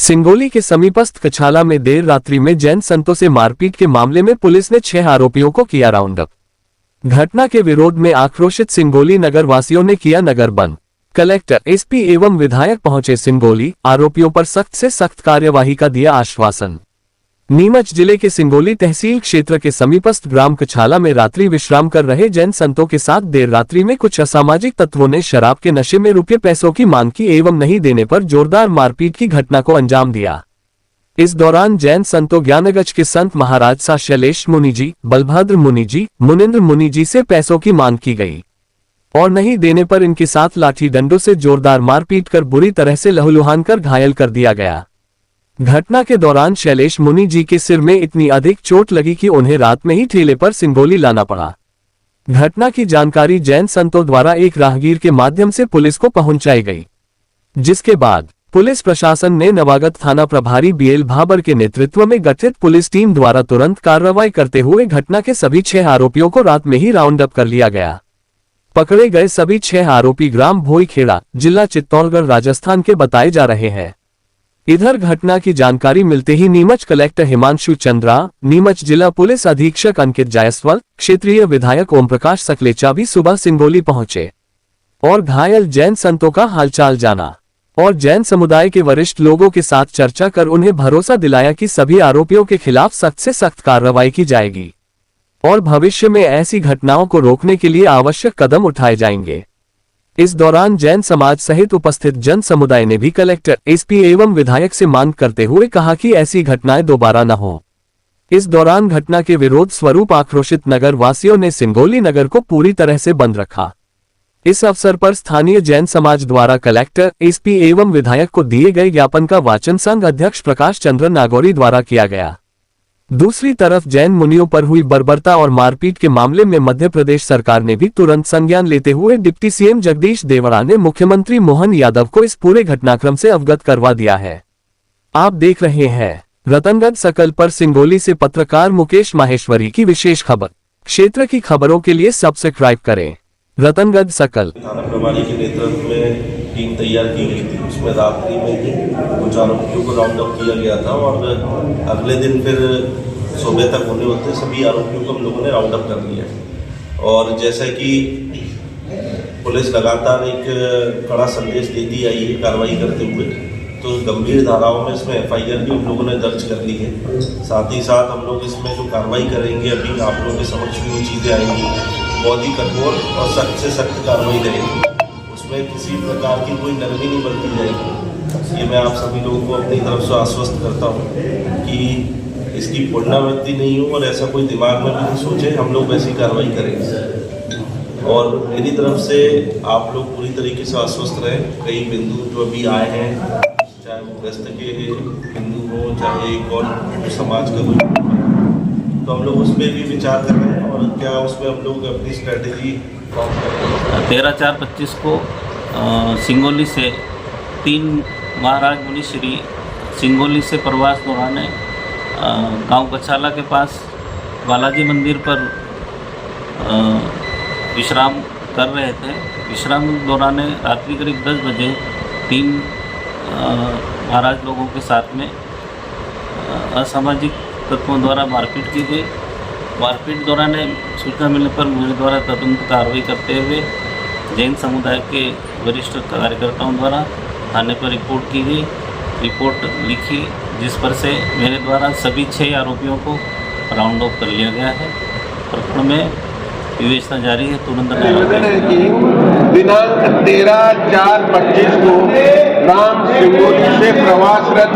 सिंगोली के समीपस्थ कछाला में देर रात्रि में जैन संतों से मारपीट के मामले में पुलिस ने 6 आरोपियों को किया राउंड अप। घटना के विरोध में आक्रोशित सिंगोली नगर वासियों ने किया नगर बंद। कलेक्टर, एसपी एवं विधायक पहुंचे सिंगोली, आरोपियों पर सख्त से सख्त कार्यवाही का दिया आश्वासन। नीमच जिले के सिंगोली तहसील क्षेत्र के समीपस्थ ग्राम कछाला में रात्रि विश्राम कर रहे जैन संतों के साथ देर रात्रि में कुछ असामाजिक तत्वों ने शराब के नशे में रुपये पैसों की मांग की एवं नहीं देने पर जोरदार मारपीट की घटना को अंजाम दिया। इस दौरान जैन संतों ज्ञानगंज के संत महाराज सा शैलेश मुनि जी, बलभद्र मुनि जी, मुनिंद्र मुनि जी से पैसों की मांग की गई और नहीं देने पर इनके साथ लाठी डंडों से जोरदार मारपीट कर बुरी तरह से लहूलुहान कर घायल कर दिया गया। घटना के दौरान शैलेश मुनि जी के सिर में इतनी अधिक चोट लगी कि उन्हें रात में ही ठेले पर सिंगोली लाना पड़ा। घटना की जानकारी जैन संतों द्वारा एक राहगीर के माध्यम से पुलिस को पहुंचाई गई, जिसके बाद पुलिस प्रशासन ने नवागत थाना प्रभारी बीएल भाबर के नेतृत्व में गठित पुलिस टीम द्वारा तुरंत कार्रवाई करते हुए घटना के सभी 6 आरोपियों को रात में ही राउंड अप कर लिया गया। पकड़े गए सभी 6 आरोपी ग्राम भोईखेड़ा, जिला चित्तौड़गढ़, राजस्थान के बताए जा रहे हैं। इधर घटना की जानकारी मिलते ही नीमच कलेक्टर हिमांशु चंद्रा, नीमच जिला पुलिस अधीक्षक अंकित जायसवाल, क्षेत्रीय विधायक ओम प्रकाश सकलेचा भी सुबह सिंगोली पहुंचे और घायल जैन संतों का हालचाल जाना और जैन समुदाय के वरिष्ठ लोगों के साथ चर्चा कर उन्हें भरोसा दिलाया कि सभी आरोपियों के खिलाफ सख्त से सख्त कार्रवाई की जाएगी और भविष्य में ऐसी घटनाओं को रोकने के लिए आवश्यक कदम उठाए जाएंगे। इस दौरान जैन समाज सहित उपस्थित जन समुदाय ने भी कलेक्टर, एसपी एवं विधायक से मांग करते हुए कहा कि ऐसी घटनाएं दोबारा न हो। इस दौरान घटना के विरोध स्वरूप आक्रोशित नगर वासियों ने सिंगोली नगर को पूरी तरह से बंद रखा। इस अवसर पर स्थानीय जैन समाज द्वारा कलेक्टर, एसपी एवं विधायक को दिए गए ज्ञापन का वाचन संघ अध्यक्ष प्रकाश चंद्र नागौरी द्वारा किया गया। दूसरी तरफ जैन मुनियों पर हुई बर्बरता और मारपीट के मामले में मध्य प्रदेश सरकार ने भी तुरंत संज्ञान लेते हुए डिप्टी सीएम जगदीश देवड़ा ने मुख्यमंत्री मोहन यादव को इस पूरे घटनाक्रम से अवगत करवा दिया है। आप देख रहे हैं रतनगढ़ सकल पर सिंगोली से पत्रकार मुकेश माहेश्वरी की विशेष खबर। क्षेत्र की खबरों के लिए सब्सक्राइब करें रतनगढ़ सकल। थाना प्रभारी के नेतृत्व में टीम तैयार की गई थी, उसमें रात्रि में ही कुछ आरोपियों को राउंड अप किया गया था और अगले दिन फिर सुबह तक होने होते सभी आरोपियों को हम लोगों ने राउंड अप कर लिया। और जैसा कि पुलिस लगातार एक कड़ा संदेश देती आई है कार्रवाई करते हुए, तो गंभीर धाराओं में इसमें एफआईआर भी हम लोगों ने दर्ज कर ली है। साथ ही साथ हम लोग इसमें जो कार्रवाई करेंगे, अभी आप लोगों के समक्ष भी वो चीज़ें आएंगी, बहुत ही कठोर और सख्त से सख्त कार्रवाई करेंगे। उसमें किसी प्रकार की कोई नरमी नहीं बरती जाएगी। ये मैं आप सभी लोगों को अपनी तरफ से आश्वस्त करता हूँ कि इसकी पुनरावृत्ति नहीं हो और ऐसा कोई दिमाग में भी नहीं सोचे, हम लोग वैसी कार्रवाई करेंगे। और मेरी तरफ से आप लोग पूरी तरीके से आश्वस्त रहें। कई बिंदु जो अभी आए हैं, चाहे वो व्यस्त के बिंदु हो, चाहे एक और समाज का कोई, तो हम लोग उस पर भी विचार कर रहे हैं और क्या उसमें हम लोग अपनी स्ट्रैटेजी फॉर्म कर रहे हैं। 13/4/25 को सिंगोली से 3 महाराज मुनि श्री सिंगोली से प्रवास दौरान गांव कछाला के पास बालाजी मंदिर पर विश्राम कर रहे थे। विश्राम दौरान रात्रि करीब 10 बजे 3 महाराज लोगों के साथ में असामाजिक तत्वों द्वारा मारपीट की गई। मारपीट दौरान सूचना मिलने पर मेरे द्वारा तुरंत कार्रवाई करते हुए जैन समुदाय के वरिष्ठ कार्यकर्ताओं द्वारा थाने पर रिपोर्ट की गई। रिपोर्ट लिखी, जिस पर से मेरे द्वारा सभी 6 आरोपियों को राउंड अप कर लिया गया है। प्रकरण में विवेचना जारी है। तुरंत दिनांक 13/4/25 को ग्राम सिंगोली से प्रवासरत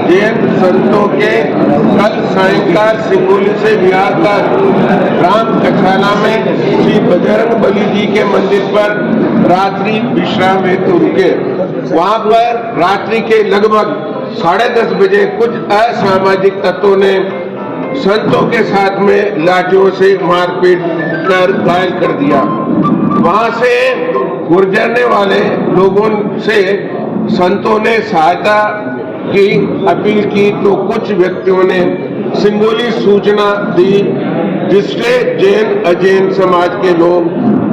जैन संतों के कल सायंकाल सिंगोली से विहार कर ग्राम कछाला में श्री बजरंग बली जी के मंदिर पर रात्रि विश्राम हेतु रुके। वहां पर रात्रि के लगभग 10:30 बजे कुछ असामाजिक तत्वों ने संतों के साथ में लाठियों से मारपीट कर घायल कर दिया। वहां से गुजरने वाले लोगों से संतों ने सहायता की अपील की, तो कुछ व्यक्तियों ने सिंगोली सूचना दी, जिससे जैन अजैन समाज के लोग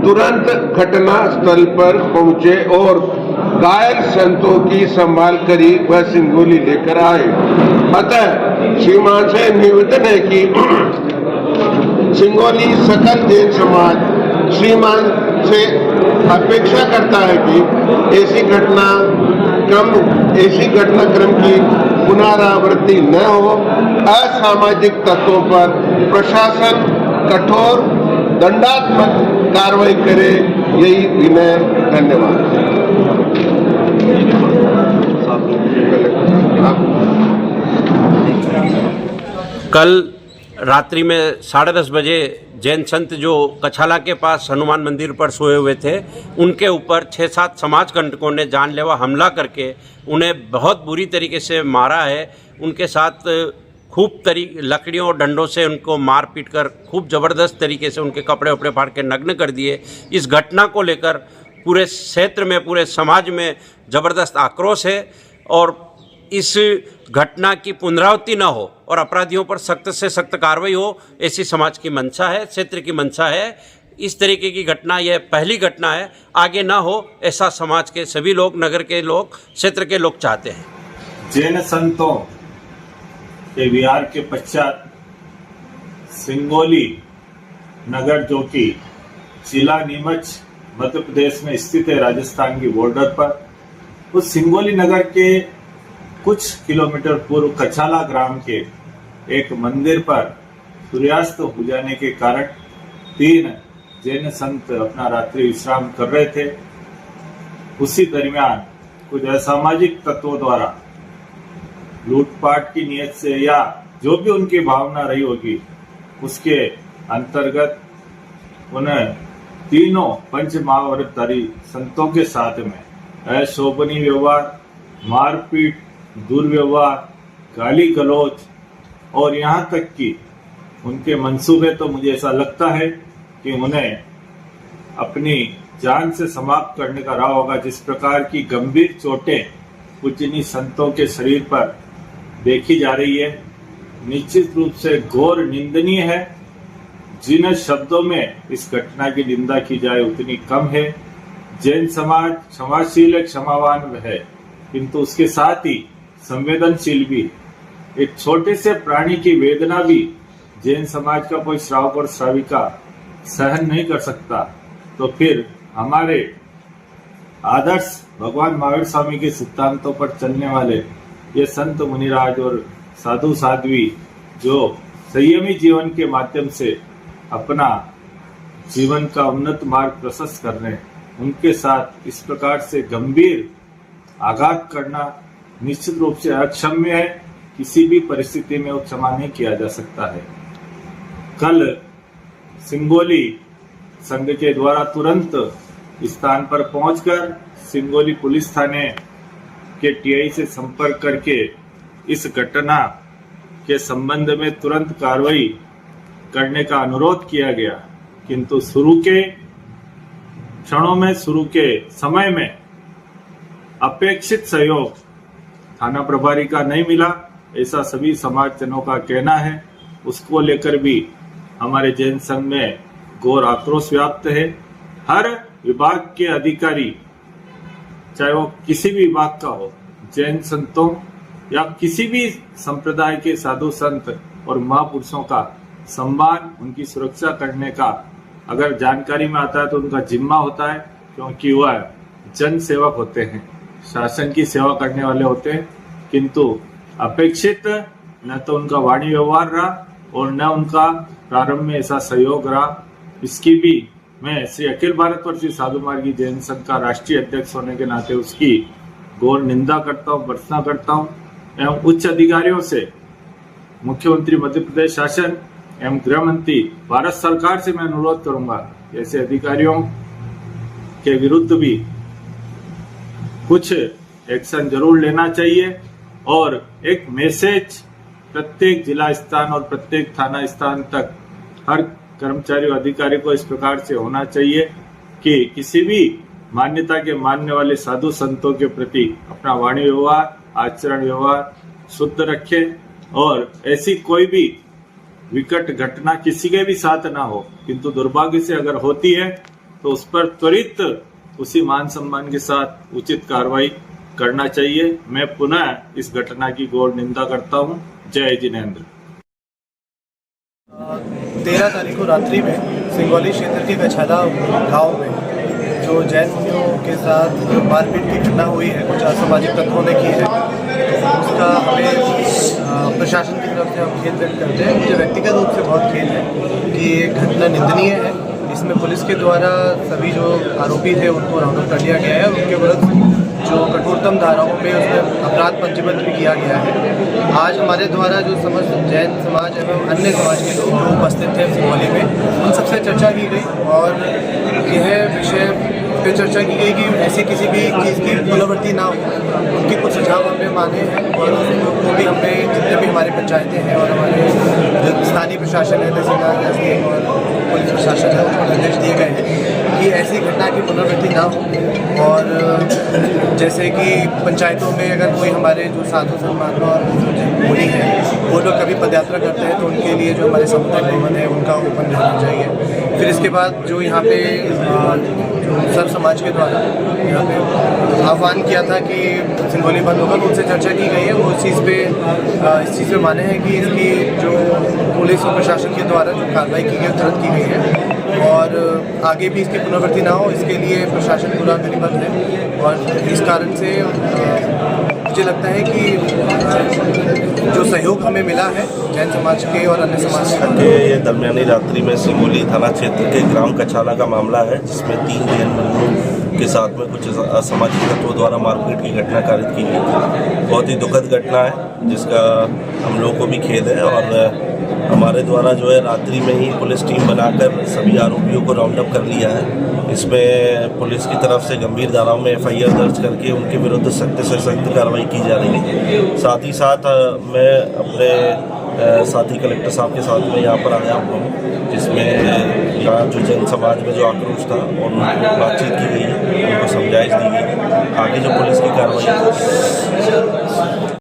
तुरंत घटना स्थल पर पहुंचे और घायल संतों की संभाल करी वह सिंगोली लेकर आए। अतः श्रीमान से निवेदन है कि सिंगोली सकल जैन समाज श्रीमान से अपेक्षा करता है कि ऐसी घटनाक्रम की पुनरावृत्ति न हो। असामाजिक तत्वों पर प्रशासन कठोर दंडात्मक कार्रवाई करे, यही विनय। धन्यवाद। कल रात्रि में 10:30 बजे जैन संत जो कछाला के पास हनुमान मंदिर पर सोए हुए थे, उनके ऊपर 6-7 समाज कंटकों ने जानलेवा हमला करके उन्हें बहुत बुरी तरीके से मारा है। उनके साथ खूब लकड़ियों और डंडों से उनको मार पीट कर खूब ज़बरदस्त तरीके से उनके कपड़े वपड़े फाड़ के नग्न कर दिए। इस घटना को लेकर पूरे क्षेत्र में, पूरे समाज में ज़बरदस्त आक्रोश है और इस घटना की पुनरावृत्ति न हो और अपराधियों पर सख्त से सख्त कार्रवाई हो, ऐसी समाज की मंशा है, क्षेत्र की मंशा है। इस तरीके की घटना यह पहली घटना है, आगे ना हो ऐसा समाज के सभी लोग, नगर के लोग, क्षेत्र के लोग चाहते हैं। जैन संतों के विहार के पश्चात सिंगोली नगर, जो कि जिला नीमच मध्य प्रदेश में स्थित है, राजस्थान की बॉर्डर पर, उस सिंगोली नगर के कुछ किलोमीटर पूर्व कछाला ग्राम के एक मंदिर पर सूर्यास्त हो जाने के कारण 3 जैन संत अपना रात्रि विश्राम कर रहे थे। उसी दरमियान कुछ असामाजिक तत्वों द्वारा लूटपाट की नियत से या जो भी उनकी भावना रही होगी, उसके अंतर्गत उन्हें तीनों पंच महाव्रतधारी संतों के साथ में अशोभनीय व्यवहार, मारपीट, दुर्व्यवहार, गाली गलौज और यहाँ तक कि उनके मंसूबे तो मुझे ऐसा लगता है कि उन्हें अपनी जान से समाप्त करने का रहा होगा। जिस प्रकार की गंभीर चोटें पूजनीय संतों के शरीर पर देखी जा रही है, निश्चित रूप से घोर निंदनीय है। जिन शब्दों में इस घटना की निंदा की जाए उतनी कम है। जैन समाज क्षमाशील, क्षमावान है, किंतु उसके साथ ही संवेदनशील भी। एक छोटे से प्राणी की वेदना भी जैन समाज का कोई श्रावक और श्राविका सहन नहीं कर सकता। तो फिर हमारे आदर्श भगवान महावीर स्वामी के सिद्धांतों पर चलने वाले ये संत मुनिराज और साधु साध्वी, जो संयमी जीवन के माध्यम से अपना जीवन का उन्नत मार्ग प्रशस्त कर रहे हैं, उनके साथ इस प्रकार से गंभीर आघात करना निश्चित रूप से अक्षम्य है। किसी भी परिस्थिति में वो क्षमा नहीं किया जा सकता है। कल सिंगोली संघ के द्वारा तुरंत स्थान पर पहुंचकर सिंगोली पुलिस थाने के टीआई से संपर्क करके इस घटना के संबंध में तुरंत कार्रवाई करने का अनुरोध किया गया, किंतु शुरू के क्षणों में, शुरू के समय में अपेक्षित सहयोग थाना प्रभारी का नहीं मिला, ऐसा सभी समाजजनों का कहना है। उसको लेकर भी हमारे जैन संघ में घोर आक्रोश व्याप्त है। हर विभाग के अधिकारी, चाहे वो किसी भी विभाग का हो, जैन संतों या किसी भी संप्रदाय के साधु संत और महापुरुषों का सम्मान, उनकी सुरक्षा करने का अगर जानकारी में आता है तो उनका जिम्मा होता है, क्योंकि वह जन सेवक होते हैं, शासन की सेवा करने वाले होते हैं। किंतु अपेक्षित न तो उनका वाणी व्यवहार रहा और न उनका प्रारंभ में ऐसा सहयोग रहा। इसकी भी मैं श्री अखिल भारतवर्षीय साधु मार्गी जैन संघ का राष्ट्रीय अध्यक्ष होने के नाते उसकी घोर निंदा करता हूँ, भर्त्सना करता हूँ एवं उच्च अधिकारियों से, मुख्यमंत्री मध्य प्रदेश शासन एवं गृह मंत्री भारत सरकार से मैं अनुरोध करूंगा, ऐसे अधिकारियों के विरुद्ध भी कुछ एक्शन जरूर लेना चाहिए और एक मैसेज प्रत्येक जिला स्थान और प्रत्येक थाना स्थान तक हर कर्मचारी और अधिकारी को इस प्रकार से होना चाहिए कि किसी भी मान्यता के मानने वाले साधु संतों के प्रति अपना वाणी व्यवहार, आचरण व्यवहार शुद्ध रखे और ऐसी कोई भी विकट घटना किसी के भी साथ ना हो, किंतु दुर्भाग्य से अगर होती है तो उस पर त्वरित उसी मान सम्मान के साथ उचित कार्रवाई करना चाहिए। मैं पुनः इस घटना की घोर निंदा करता हूं। जय जिनेंद्र। 13 तारीख को रात्रि में सिंगोली क्षेत्र के कछाला गांव में जो जैन मुनियों के साथ जो मारपीट की घटना हुई है, कुछ असामाजिक तत्वों ने की है, उसका हमें प्रशासन की तरफ से हम खेद व्यक्त करते हैं। मुझे व्यक्तिगत रूप से बहुत खेद है कि ये घटना निंदनीय है। इसमें पुलिस के द्वारा सभी जो आरोपी थे उनको राउंड अप कर लिया गया है और उनके विरुद्ध जो कठोरतम धाराओं में उसमें अपराध पंजीबद्ध भी किया गया है। आज हमारे द्वारा जो समस्त जैन समाज एवं अन्य समाज के लोग जो उपस्थित थे सिंगोली में, उन सबसे चर्चा की गई और यह विषय पे चर्चा की गई कि ऐसी किसी भी चीज़ की पुनरावृत्ति ना हो। उनके कुछ सुझाव हमने माने हैं और उनको भी हमने, जितने भी हमारे पंचायतें हैं और हमारे स्थानीय प्रशासन है, तहसीलदार एसडीएम और पुलिस प्रशासन है, उनको निर्देश दिए गए हैं कि ऐसी घटना की पुनरावृत्ति ना हो। और जैसे कि पंचायतों में अगर कोई हमारे जो साधु संत और मुनि हैं वो लोग कभी पदयात्रा करते हैं तो उनके लिए जो हमारे सामुदायिक भवन है उनका ओपन रहना चाहिए। फिर इसके बाद जो यहाँ पे सर्व समाज के द्वारा यहाँ पे आह्वान किया था कि सिंगोली बंद होगा, तो उनसे चर्चा की गई है। वो इस चीज़ पे माने हैं कि इसकी जो पुलिस और प्रशासन के द्वारा जो कार्रवाई की गई तुरंत की गई है और आगे भी इसकी पुनरावृत्ति ना हो, इसके लिए प्रशासन पूरा प्रतिबद्ध है। और इस कारण से मुझे लगता है कि जो सहयोग हमें मिला है जैन समाज के और अन्य समाज के, ये दरमियानी रात्रि में सिंगोली थाना क्षेत्र के ग्राम कछाला का मामला है, जिसमें 3 जैन मुनियों के साथ में कुछ असामाजिक तत्वों द्वारा मारपीट की घटना कारित की गई। बहुत ही दुखद घटना है जिसका हम लोगों को भी खेद है और हमारे द्वारा जो है रात्रि में ही पुलिस टीम बनाकर सभी आरोपियों को राउंड अप कर लिया है। इसमें पुलिस की तरफ से गंभीर धाराओं में एफआईआर दर्ज करके उनके विरुद्ध सख्त से सख्त कार्रवाई की जा रही है। साथ ही साथ मैं अपने साथी कलेक्टर साहब के साथ में यहाँ पर आया हुआ हूँ, जिसमें यहाँ जो जन समाज में जो आक्रोश था और उनको बातचीत की गई है, उनको समझाइश दी गई है। आगे जो पुलिस की कार्रवाई